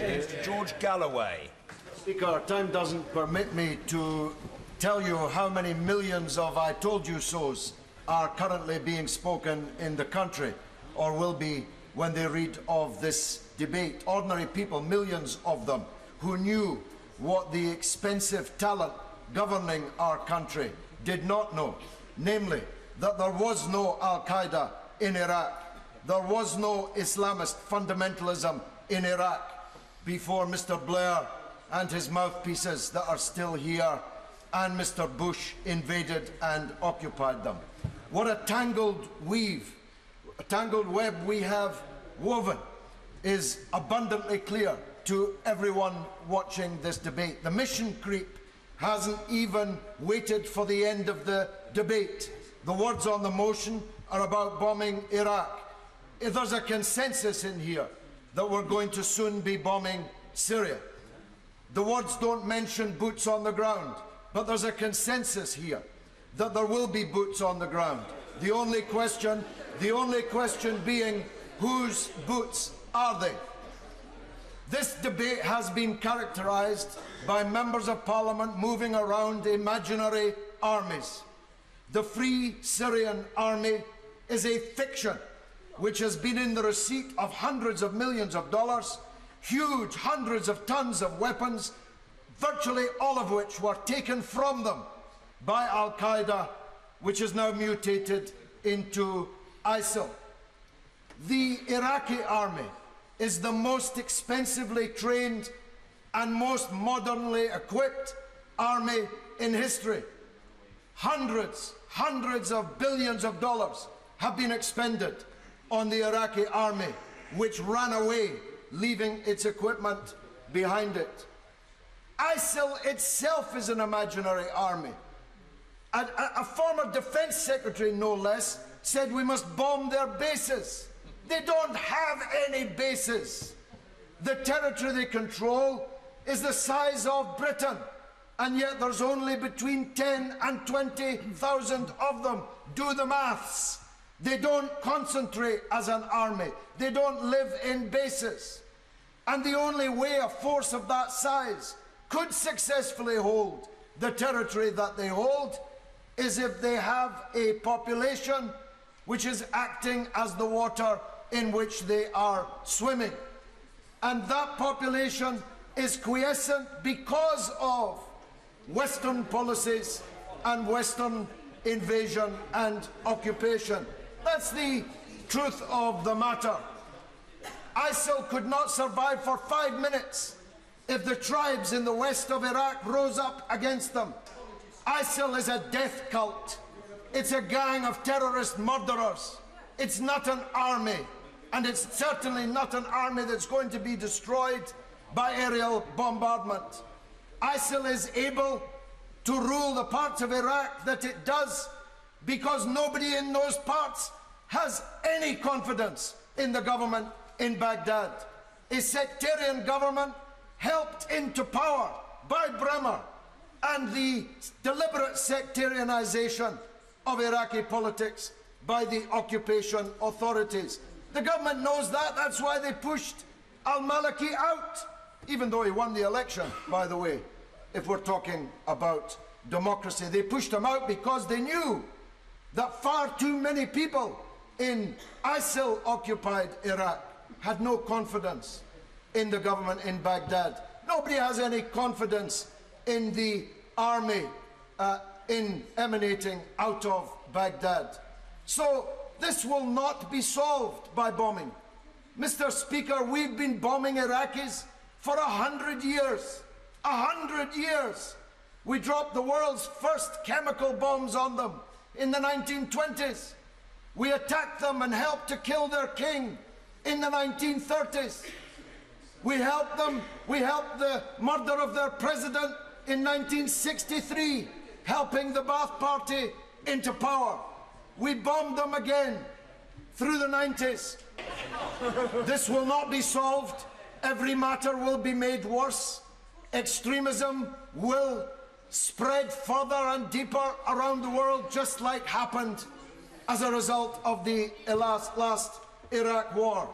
Mr. George Galloway. Speaker, time doesn't permit me to tell you how many millions of I told you so's are currently being spoken in the country, or will be when they read of this debate. Ordinary people, millions of them, who knew what the expensive talent governing our country did not know, namely that there was no Al-Qaeda in Iraq, there was no Islamist fundamentalism in Iraq before Mr. Blair and his mouthpieces that are still here and Mr. Bush invaded and occupied them. What a tangled web we have woven is abundantly clear to everyone watching this debate. The mission creep hasn't even waited for the end of the debate. The words on the motion are about bombing Iraq. If there's a consensus in here that we're going to soon be bombing Syria. The words don't mention boots on the ground, but there's a consensus here that there will be boots on the ground. The only question being, whose boots are they? This debate has been characterized by members of Parliament moving around imaginary armies. The Free Syrian Army is a fiction which has been in the receipt of hundreds of millions of dollars, huge hundreds of tons of weapons, virtually all of which were taken from them by Al-Qaeda, which is now mutated into ISIL. The Iraqi army is the most expensively trained and most modernly equipped army in history. Hundreds of billions of dollars have been expended on the Iraqi army, which ran away, leaving its equipment behind it. ISIL itself is an imaginary army. A former defense secretary, no less, said we must bomb their bases. They don't have any bases. The territory they control is the size of Britain, and yet there's only between 10 and 20,000 of them. Do the maths. They don't concentrate as an army. They don't live in bases. And the only way a force of that size could successfully hold the territory that they hold is if they have a population which is acting as the water in which they are swimming. And that population is quiescent because of Western policies and Western invasion and occupation. That's the truth of the matter. ISIL could not survive for 5 minutes if the tribes in the west of Iraq rose up against them. ISIL is a death cult. It's a gang of terrorist murderers. It's not an army, and it's certainly not an army that's going to be destroyed by aerial bombardment. ISIL is able to rule the parts of Iraq that it does because nobody in those parts has any confidence in the government in Baghdad. A sectarian government helped into power by Bremer and the deliberate sectarianization of Iraqi politics by the occupation authorities. The government knows that. That's why they pushed al-Maliki out, even though he won the election, by the way, if we're talking about democracy. They pushed him out because they knew that far too many people in ISIL-occupied Iraq had no confidence in the government in Baghdad. Nobody has any confidence in the army emanating out of Baghdad. So this will not be solved by bombing. Mr. Speaker, we've been bombing Iraqis for 100 years. 100 years. We dropped the world's first chemical bombs on them in the 1920s. We attacked them and helped to kill their king in the 1930s. We helped the murder of their president in 1963, helping the Ba'ath Party into power. We bombed them again through the 90s. This will not be solved. Every matter will be made worse. Extremism will spread further and deeper around the world, just like happened as a result of the last Iraq war.